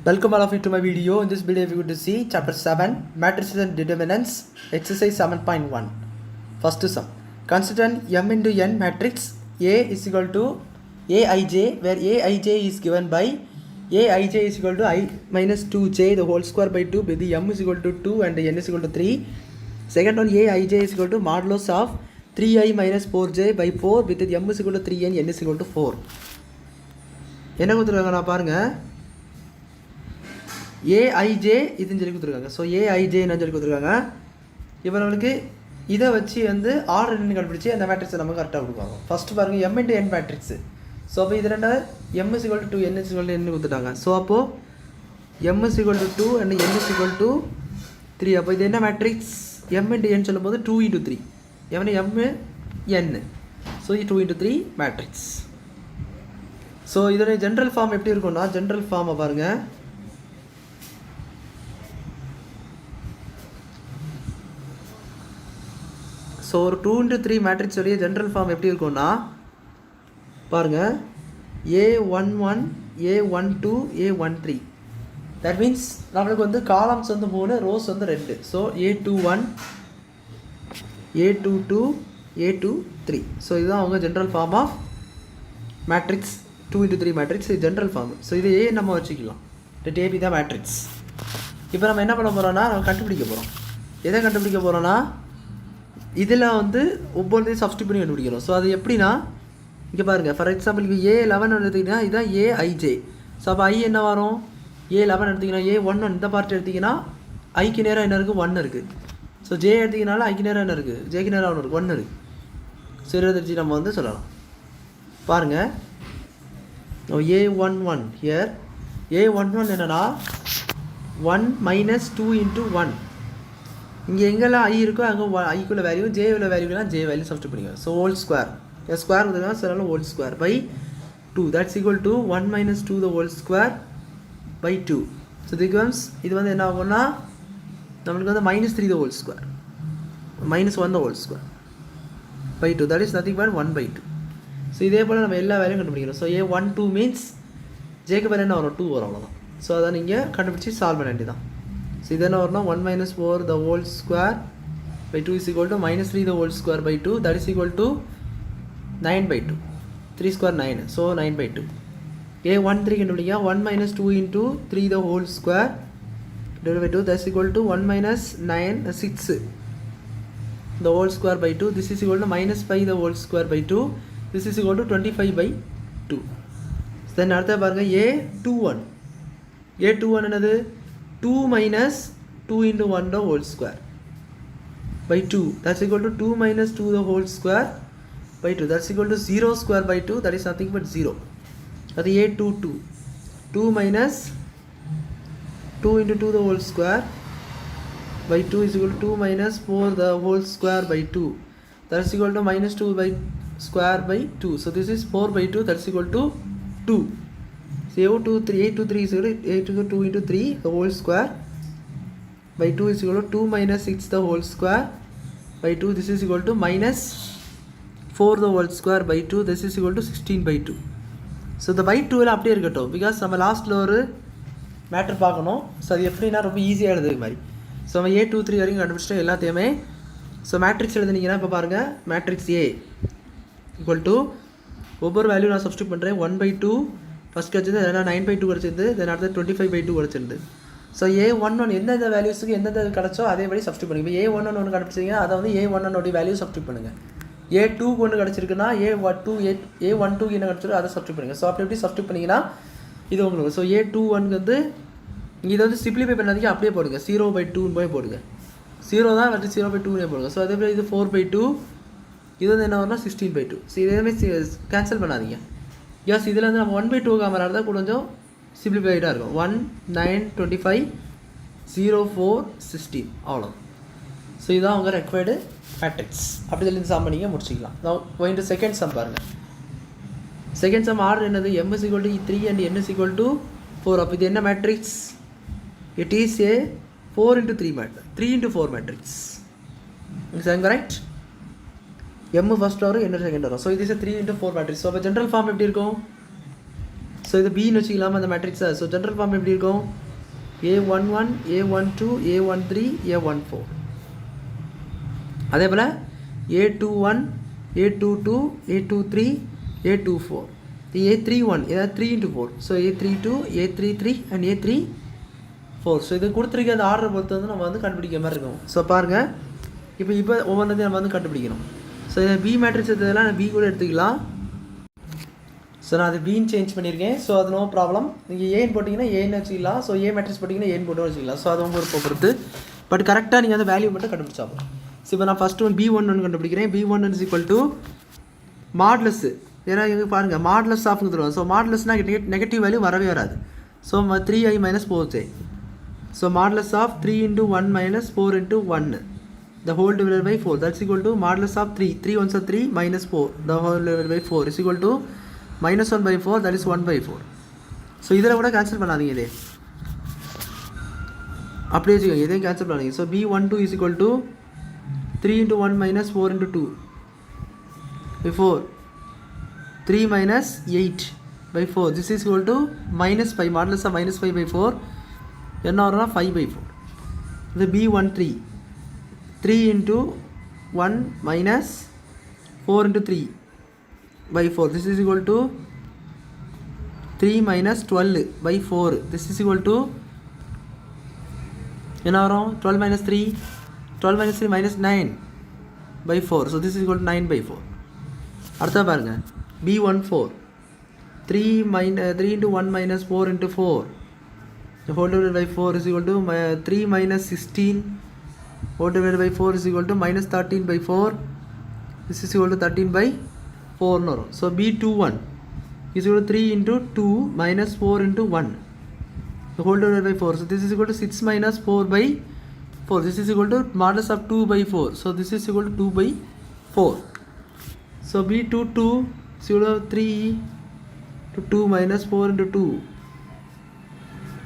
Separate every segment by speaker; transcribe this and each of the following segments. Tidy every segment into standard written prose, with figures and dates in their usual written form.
Speaker 1: Welcome all of you to my video. In this video we are going to see chapter 7 Matrices and Determinants, exercise 7.1. First sum. Consider m into n matrix A is equal to Aij, where Aij is given by Aij is equal to I minus 2j the whole square by 2 with the m is equal to 2 and the n is equal to 3. Second one, Aij is equal to modulus of 3i minus 4j by 4 with the m is equal to 3 and n is equal to 4. என்ன கொடுத்துருக்காங்க நான் பாருங்கள், AIJ இதுன்னு சொல்லி கொடுத்துருக்காங்க. So AIJ என்னன்னு சொல்லி கொடுத்துருக்காங்க. இப்போ நம்மளுக்கு இதை வச்சு வந்து ஆர்டர் என்னன்னு கண்டுபிடிச்சி அந்த மேட்ரிக்ஸை நம்ம கரெக்டாக கொடுப்பாங்க. ஃபஸ்ட்டு பாருங்கள் M into n matrix. So அப்போ இது ரெண்டாவது M is equal to 2 N is equal to என்ன கொடுத்துட்டாங்க. ஸோ அப்போது M is equal to 2 and N is equal to 3. அப்போ இது என்ன மேட்ரிக்ஸ்? எம் இன்ட்டு என் சொல்லும் போது 2 இன்ட்டு 3 எவனே எம் என். ஸோ இது 2 இன்ட்டு 3 மேட்ரிக்ஸ். ஸோ இதோடைய ஜென்ரல் ஃபார்ம் எப்படி இருக்கும்னா, ஜென்ரல் ஃபார்மை பாருங்கள். ஸோ ஒரு 2 into 3 மேட்ரிக்ஸ் உடைய ஜென்ரல் ஃபார்ம் எப்படி இருக்கும்னா பாருங்கள், A11 A12 A13. That means நம்மளுக்கு வந்து காலம்ஸ் வந்து 3, ரோஸ் வந்து 2. So A21 A22 A23. So இதுதான் அவங்க general form of matrix 2 into 3 matrix. இது ஜென்ரல் ஃபார்ம். ஸோ இது ஏ நம்ம வச்சுக்கலாம். இது ஏபி தான் மேட்ரிக்ஸ். இப்போ நம்ம என்ன பண்ண போகிறோம்னா, நம்ம கண்டுபிடிக்க போகிறோம். எதை கண்டுபிடிக்க போகிறோன்னா, இதில் வந்து ஒவ்வொன்றையும் சப்ஸ்டியூட் பண்ணி கண்டுபிடிக்கிறோம். ஸோ அது எப்படின்னா, இங்கே பாருங்கள், ஃபார் எக்ஸாம்பிள் இப்போ A11 எடுத்திங்கன்னா இதுதான் ஏஐஜே. ஸோ அப்போ ஐ என்ன வரும்? A11 எடுத்திங்கன்னா A11 இந்த பார்ட் எடுத்திங்கன்னா ஐக்கு நேரம் என்ன இருக்குது? 1 இருக்குது. ஸோ ஜே எடுத்திங்கனாலும் ஐக்கு நேரம் என்ன இருக்குது? ஜேக்கு நேரம் 1 இருக்குது, 1 இருக்குது. ஸோ இதை வச்சு நம்ம வந்து சொல்லலாம். பாருங்கள், A11 ஹியர் A11 என்னென்னா 1 minus 2 into 1. இங்கே எங்கெல்லாம் ஐ இருக்கோ அங்கே ஐக்குள்ள வேல்யூ, ஜேவில் வேல்யூலாம் ஜே வேல்யூ சப்ஸ்டியூட் பண்ணிக்கலாம். ஸோ ஹோல் ஸ்கொயர் ஸ்கொயர் வந்துருக்கா, சொல்லலாம் whole square by 2 that's equal to 1 minus 2 the whole square by 2. So திகம்ஸ் இது வந்து என்ன ஆகும்னா நம்மளுக்கு வந்து -3 the whole square -1 the whole square by 2 that is nothing but 1 by 2. So இதே போல் நம்ம எல்லா வேல்யூம் கண்டுபிடிக்கிறோம். ஸோ A12 மீன்ஸ் ஜேக்கு வேறு என்ன வரும்? 2 வரும், அவ்வளோதான். ஸோ அதை நீங்கள் கண்டுபிடிச்சி சால்வ் பண்ண வேண்டியதான். ஸோ இது என்ன வரும்னா 1 minus 4 the whole square by 2 is equal to -3 the whole square by 2 that is equal to 9 by 2. 3 square 9, so 9 by 2. A13 கண்டுபிடிங்க. 1 minus 2 into 3 the whole square divided by 2 that is equal to 1 minus 9 6 the whole square by 2. This is equal to -5 the whole square by 2. This is equal to 25 by 2. Then அடுத்த பாருங்க, A21 என்னது? 2 minus 2 into 1 the whole square by 2 that's equal to 2 minus 2 the whole square by 2 that's equal to 0 square by 2 that is nothing but 0. That is A22 2 minus 2 into 2 the whole square by 2 is equal to 2 minus 4 the whole square by 2 that is equal to -2 by square by 2. So this is 4 by 2 that's equal to 2. So A23 is equal to 2 into 3 the whole square by 2 is equal to 2 minus 6 the whole square by 2. This is equal to -4 the whole square by 2. This is equal to 16 by 2. So the by 2 எல்லாம் அப்படியே இருக்கட்டும், because நம்ம லாஸ்ட்டில் ஒரு matter பார்க்கணும். So அது எப்படின்னா ரொம்ப ஈஸியாக எழுதுறது மாதிரி. ஸோ நம்ம A23 வரைக்கும் கண்டுபிடிச்சிட்டு எல்லாத்தையுமே. ஸோ மேட்ரிக்ஸ் எழுதுனீங்கன்னா இப்போ பாருங்கள், மேட்ரிக்ஸ் A ஈக்குவல் டு ஒவ்வொரு வேல்யூ நான் சப்ஸ்டியூட் பண்ணுறேன். 1 by 2 ஃபஸ்ட் கிடச்சிது, இல்லைனா 9 by 2 கிடச்சிருந்து, தென் அடுத்து 25 by 2 கிடச்சிருந்து. ஸோ A11 எந்தெந்த வேல்யூஸுக்கு எந்தெந்த கிடச்சோ அதேபடி சப்ஸ்டியூட் பண்ணுங்க. இப்போ A11 ஒன்று கிடச்சிங்க, அதை வந்து A11 வேல்யூ சப்ஸ்டியூட் பண்ணுங்கள். A2க்கு ஒன்று கிடச்சிருக்குன்னா A12 என்ன கிடச்சிருக்கோ அதை சப்ஸ்டியூட் பண்ணுங்கள். ஸோ அப்படி எப்படி சப்ஸ்டியூட் பண்ணிங்கன்னா இது உங்களுக்கு. ஸோ A21 வந்து இதை வந்து சிம்பிளிஃபை பண்ணாதீங்க, அப்படியே போடுங்க. 0 by 2 போய் போடுங்க. 0 தான் வந்து 0 by 2 போடுங்க. ஸோ அதே போல் இது 4 by 2, இது வந்து என்ன வரும்னா 16 by 2. ஸோ இதேமே கேன்சல் பண்ணாதீங்க. எஸ் இதில் வந்து நம்ம 1 by 2 காமரா இருந்தால் கொஞ்சம் சிம்பிளிஃபைடாக இருக்கும். 1 9 25 0 4 16 அவ்வளோ. ஸோ இதுதான் அவங்க ரெக்வயர்டு மேட்ரிக்ஸ். அப்படி சொல்லி சம் பண்ணிங்க முடிச்சிக்கலாம். போயிட்டு செகண்ட் சம் பாருங்கள். செகண்ட் சம் ஆர்டர் என்னது? m is equal to 3 and n is equal to 4. அப்போ இது என்ன matrix? It is a 4 into 3 matrix, 3 into 4 matrix. Is correct? m first வரும், n செகண்ட் வரும். ஸோ இது இஸ் 3 into 4 மேட்ரிக்ஸ். ஸோ அப்போ general form எப்படி இருக்கும்? ஸோ இது பின்னு வச்சுக்கலாமா அந்த மேட்ரிக்ஸை. ஸோ ஜென்ரல் ஃபார்ம் எப்படி இருக்கும்? A11 A12 A13 A14. அதே போல் A21 A22 A23 A24 A31 ஏதாவது 3 into 4. So A32 A33 and A34. So இது கொடுத்துருக்க அந்த ஆர்டரை பொறுத்து வந்து நம்ம வந்து கண்டுபிடிக்கிற மாதிரி இருக்கும். ஸோ பாருங்கள், இப்போ ஒவ்வொன்றதையும் நம்ம வந்து கண்டுபிடிக்கணும். ஸோ இதை பி மேட்ரிக்ஸ் இதெல்லாம் நான் பி கூட எடுத்துக்கலாம். ஸோ நான் அது பின்னு சேஞ்ச் பண்ணியிருக்கேன். ஸோ அது நோ ப்ராப்ளம். நீங்கள் ஏன்னு போட்டிங்கன்னா ஏன்னு வச்சுக்கலாம். ஸோ ஏ மேட்ரிக்ஸ் போட்டிங்கன்னா ஏன்னு போட்டு வச்சுக்கலாம். ஸோ அது உங்கள் பொறுத்து. பட் கரெக்டாக நீங்கள் அந்த வேல்யூ மட்டும் கண்டுபிடிச்சாலும். ஸோ இப்போ நான் ஃபஸ்ட்டு B11 கண்டுபிடிக்கிறேன். B11 is equal to modulus. ஏன்னா இங்கே பாருங்கள் மாட்லஸ் ஆஃப்னு தருவோம். ஸோ மாட்லஸ்னால் நெகட்டிவ் வேல்யூ வரவே வராது. So 3i minus 4j. So modulus of 3 into 1 minus 4 into 1 the whole divided by 4, that's equal to modulus of 3 ones are 3 minus 4 the whole divided by 4 is equal to minus 1 by 4, that is 1 by 4. So இதில் கூட cancel பண்ணாதீங்க, இதே அப்படியே வச்சுக்கோங்க, இதையும் cancel பண்ணாதீங்க. So B12 is equal to 3 into 1 minus 4 into 2 by 4, 3 minus 8 by 4, this is equal to minus 5, modulus of minus 5 by 4 என்ன வரும்னா 5 by 4. இது B13 3 into 1 minus 4 into 3 by 4, this is equal to 3 minus 12 by 4, this is equal to என்ன வரும் 12 minus 3 minus 9 by 4, so this is equal to 9 by 4. அடுத்த பாருங்க B14 3 into 1 minus 4 into 4 the whole divided by 4 is equal to 3 minus 16 whole divided by 4 is equal to minus 13 by 4, this is equal to 13 by 4 no. So B21 is equal to 3 into 2 minus 4 into 1 the whole divided by 4, so this is equal to 6 minus 4 by 4, this is equal to modulus of 2 by 4, so this is equal to 2 by 4. So B22 is equal to 3 to 2 minus 4 into 2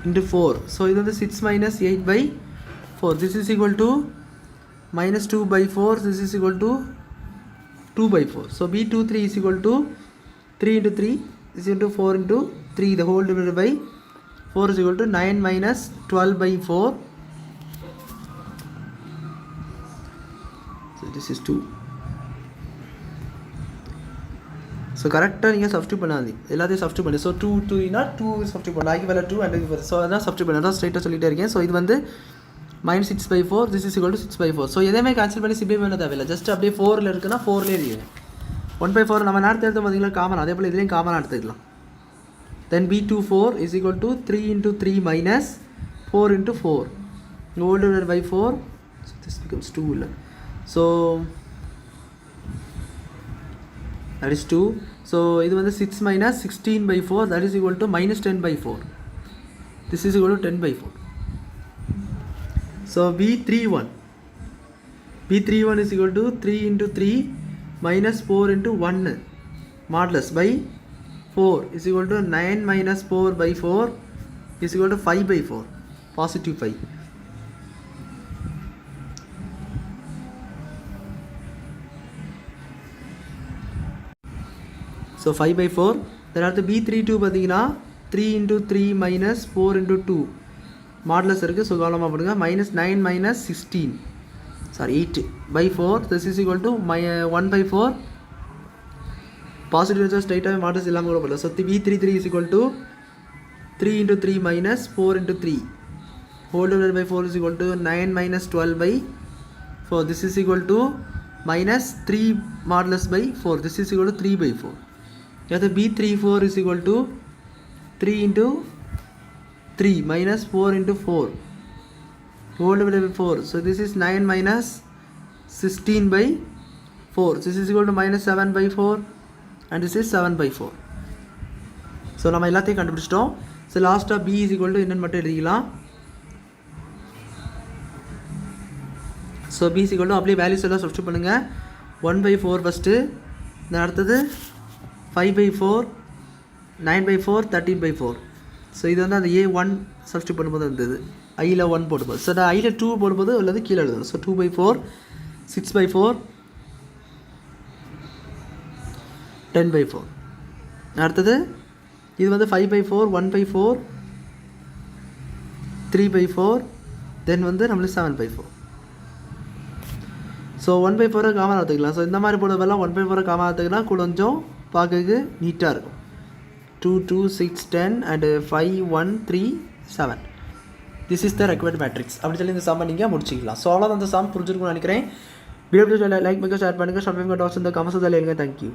Speaker 1: into 4, so இது வந்து 6 minus 8 by 4, this is equal to minus 2 by 4, this is equal to 2 by 4. So B23 is equal to 3 into 3 is equal to 4 into 3 the whole divided by 4 is equal to 9 minus 12 by 4, so this is 2. So கரெக்டாக நீங்கள் substitute பண்ணாது, எல்லாத்தையும் substitute பண்ணி. So 2 substitute பண்ணலாம், அதுக்கு வேலை 2 and so அதான் substitute பண்ணி தான் ஸ்ட்ரைட்டாக சொல்லிட்டே இருக்கேன். ஸோ இது வந்து minus 6 by 4, this is equal to 6 by 4. So எதையுமே கேன்சல் பண்ணி சிம்பிளை பண்ண தேவையில்லை, ஜஸ்ட் அப்படியே 4ல் இருக்குன்னா 4லேயே இருக்குது. 1 by 4 நம்ம நேரத்தை எடுத்து பார்த்தீங்கன்னா காமன், அதே போல் இதுலேயும் காமனாக எடுத்துக்கலாம். தென் B24 is equal to 3 into 3 minus 4 into 4 whole divided by 4, so this becomes 2 இல்லை. So that is 2. So இது வந்து 6 minus 16 by 4, that is equal to minus 10 by 4, this is equal to 10 by 4. So B31 is equal to 3 into 3 minus 4 into 1 modulus by 4 is equal to 9 minus 4 by 4 is equal to 5 by 4, positive 5. So 5 by 4. Then after B32 பார்த்தீங்கன்னா 3 into 3 minus 4 into 2 modulus இருக்குது. So கவனமாக பண்ணுங்க, minus 9 minus 16 sorry 8 by 4, this is equal to 1 by 4, positive வச்சா ஸ்ட்ரைட்டாகவே models இல்லாமல் கூட போடலாம். So B33 is equal to 3 into 3 minus 4 into 3 whole divided by 4 is equal to 9 minus 12 by 4, this is equal to minus 3 modulus by 4, this is equal to 3 by 4. The B34 is equal to 3 into 3 minus 4 into 4 whole divided by 4, so this is 9 minus 16 by 4, this is equal to minus 7 by 4 and this is 7 by 4. So நம்ம எல்லாத்தையும் கண்டுபிடிச்சிட்டோம். So லாஸ்ட்டாக B is equal to என்னன்னு மட்டும் எழுதிக்கலாம். So B is equal to அப்படியே values எல்லாம் substitute பண்ணுங்கள். 1 by 4 ஃபஸ்ட்டு, இந்த அடுத்தது 5 by 4 9 by 4 13 by 4. ஸோ இது வந்து அந்த A1 சப்ஸ்டியூட் பண்ணும்போது இருந்தது, ஐயில் 1 போடும்போது. ஸோ நான் ஐயில் 2 போடும்போது உள்ளது கீழே எழுதணும். So 2 by 4 6 by 4 10 by 4. அடுத்தது இது வந்து 5/4 1/4 3/4 தென் வந்து நம்மளுக்கு 7/4. ஸோ 1/4 காமன் எடுத்துக்கலாம். ஸோ இந்த மாதிரி போடுறதெல்லாம் 1/4 காமன் எடுத்துக்கலாம் கொஞ்சம் பார்க்கறதுக்கு நீட்டாக இருக்கும். 2 2 6 10 and 5 1 3 7. This is the required matrix அப்படி சொல்லி இந்த சம்மை நீங்கள் முடிச்சிக்கலாம். ஸோ அவ்வளோ அந்த சம் புரிஞ்சிருக்கும்னு நினைக்கிறேன். வீடியோ லைக் பண்ணுங்கள், ஷேர் பண்ணுங்கள், ஷார்ட் டாக்ஸ் இந்த கமெண்ட்ஸ் எழுதுங்க. தேங்க்யூ.